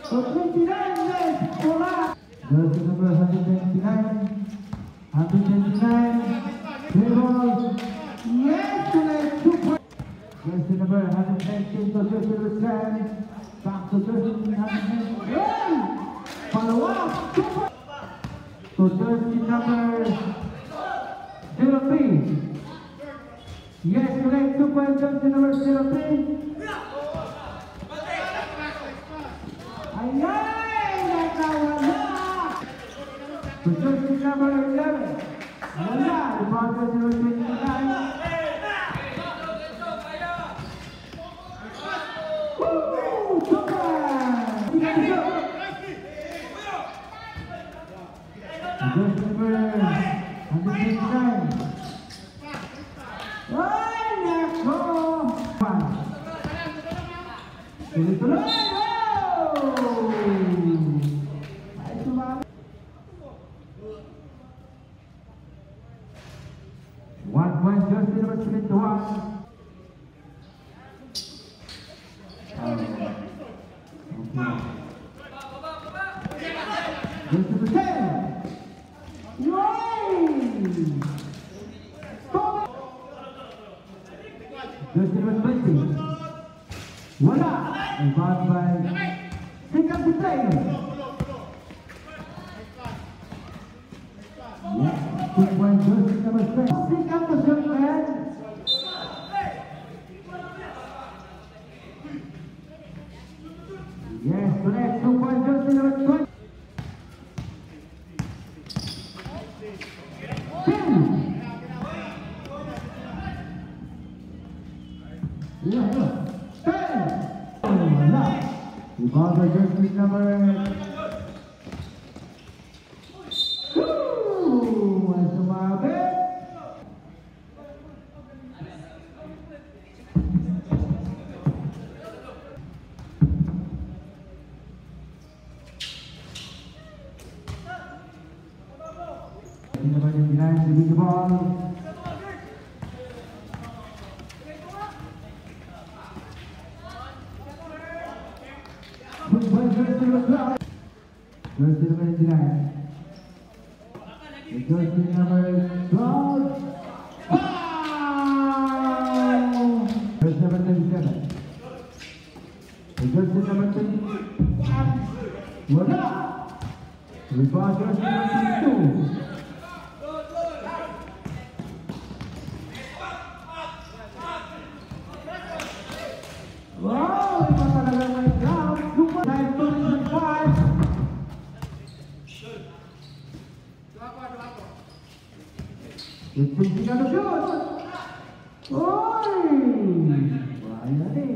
So 29 left, bola. Jersey number 129. 129. Play ball. Yes, tonight 2 points. Jersey number 119 to jersey number 10. Back to jersey number 119. Follow up. 2 points. So jersey number 03. Yes, correct. 2 points. Jersey number 03. So jersey number 11. Wala. Rebound jersey number 29. Woo! Super! Jersey number 129. Ay, nako! Tuloy-tuloy! Jersey number 21. Jersey number 10. Jersey number 20. Wala. Rebound by Sikap Hussein. Yeah, 2 points jersey number 20. Sikap Hussein. Yes, correct. 2 points jersey number 20. Rebound by jersey number 2. Ang sumabit. Jersey number 29 to beat the ball. Jersey number 29. Jersey number 12. Wow! Jersey number 27. Jersey number 21. Wala! Rebound jersey number 22. Wow! Ito talaga may ground. 5. It's picking on the shoot. Oy! Bahaya ni.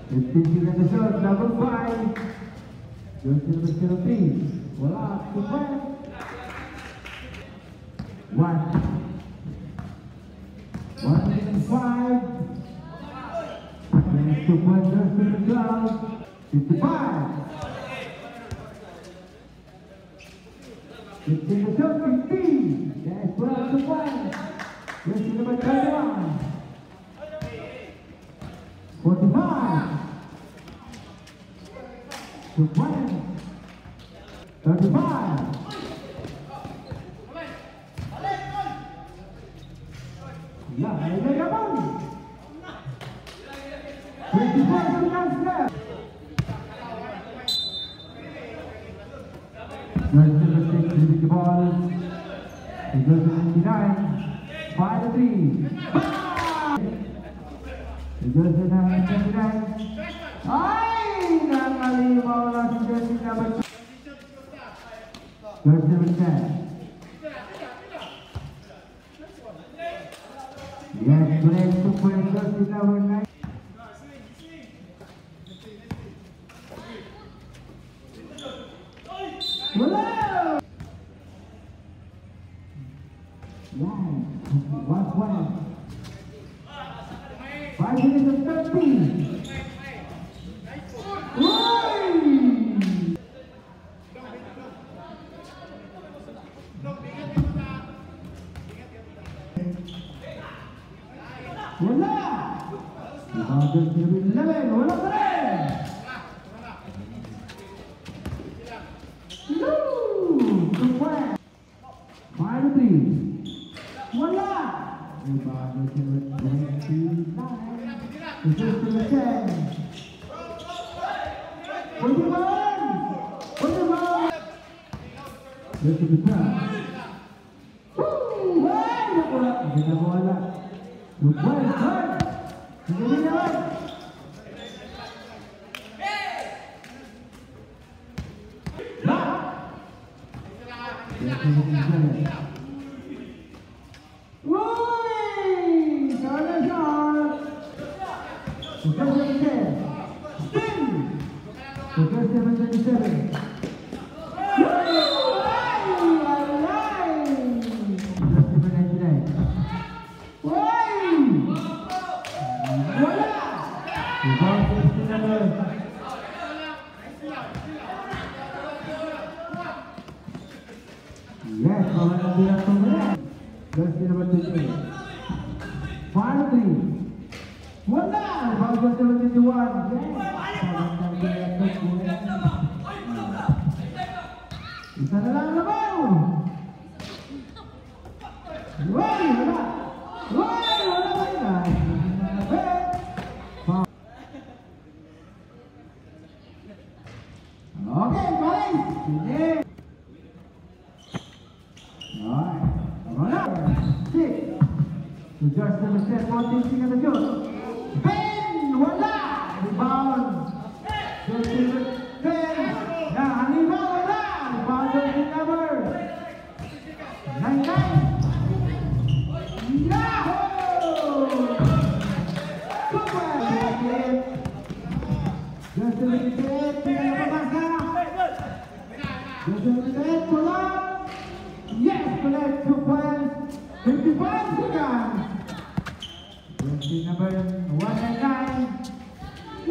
It's picking on the shot. Number 5. Jersey number 03. Wala. 2 points. 105. 2 points jersey number 12. 55. 15 to shot, 15. That's 12 to 1. Jersey number 21. 45. To 1. 35. Yeah, may nagabang. 25 seconds left. Jersey number 6 to beat the ball. Jersey 29. 5 to 3. Jersey number 29. Ay! Nakalimaw lang si jersey number 2. Jersey number 10. Yes, correct. 2 points jersey number 9. Wala! Yan. 1 point. 5 minutes and 13. Uy! Wala! Rebound jersey number 11. Wala pa rin! Rebound to number 29. The first to the 10. 41! 41! Just to the 10. Woo! Hey! Hindi na wala. Good boy, good! Hindi naman! Uy! Sana shot! Sugar 7. Spin! Sugar 727. Yes, kawan nabi ang tumulong. Jersey number 28. Finally. Wala! Foul jersey number 21. Yes. Kawan nabi ang tumulong. Isa na lang naman. Uy! Wala! Uy! Wala ba yan? Okay, guys! Sige! Just number 10, 14 at the shoot. Ben! Wala! Rebound! Just number 10. Haniba! Wala! Rebound jersey number 99. Yahoo! Super! Just number 10. Pinapabasa. Just number 10. Wala! Yes! Connect 2 points. 55 seconds. Jersey number 199.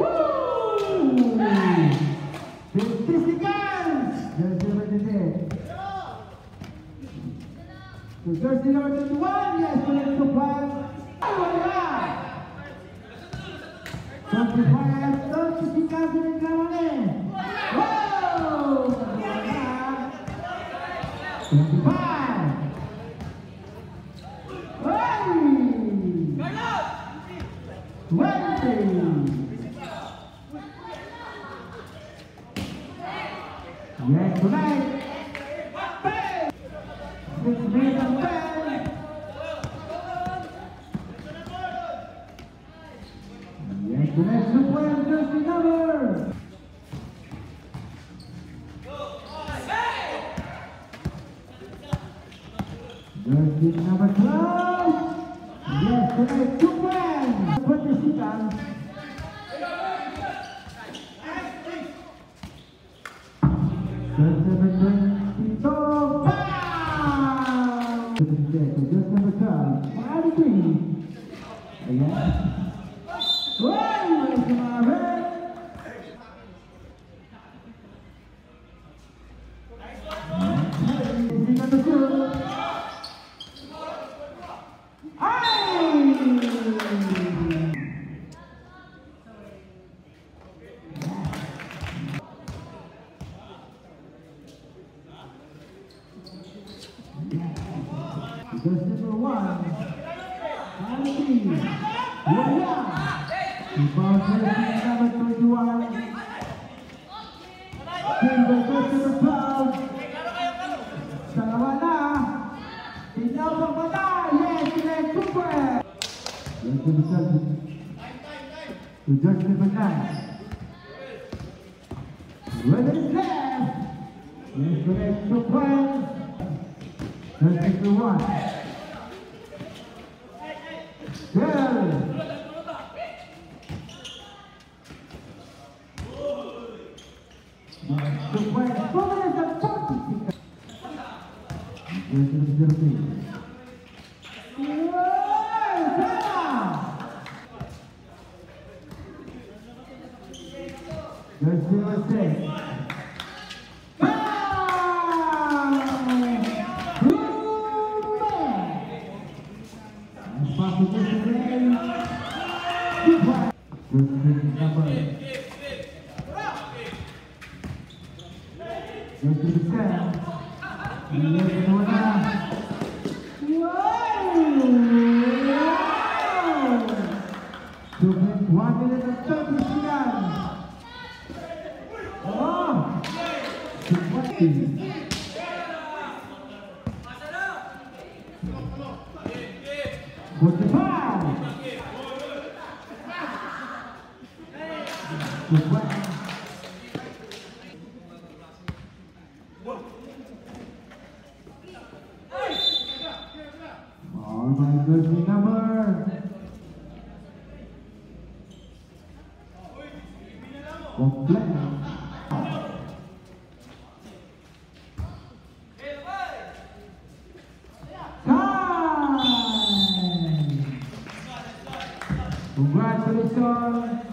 Woo! 50 seconds. Jersey number 10. So jersey number 21. Yes, connect 2 points. Wala! 25, 30 seconds in the ground. Whoa! 25. Yes, tonight. 6 minutes and 10. Yes, tonight. 2 points, jersey number. Jersey number 12. Yes, tonight. 2 points. 20 seconds. Just number 22, foul! Just number 12, 5-3. Ayan. Uy! Walang sumabi! Hindi ka to shoot. Ay! Just number 1. 5-3. Wala! Rebound jersey number 21. Silver jersey number 12. Dalawa na. Tinapang pa na. Yes, Connect 2 points. Yes, to jersey number 9. Whether it's left. Yes, Connect 2 points. Jersey number 1. Well. The point 4 minutes and 40 seconds. Jersey number 13. Jersey number 6. Wow! Good one. All my jersey number. Complete. Congratulations, COWT.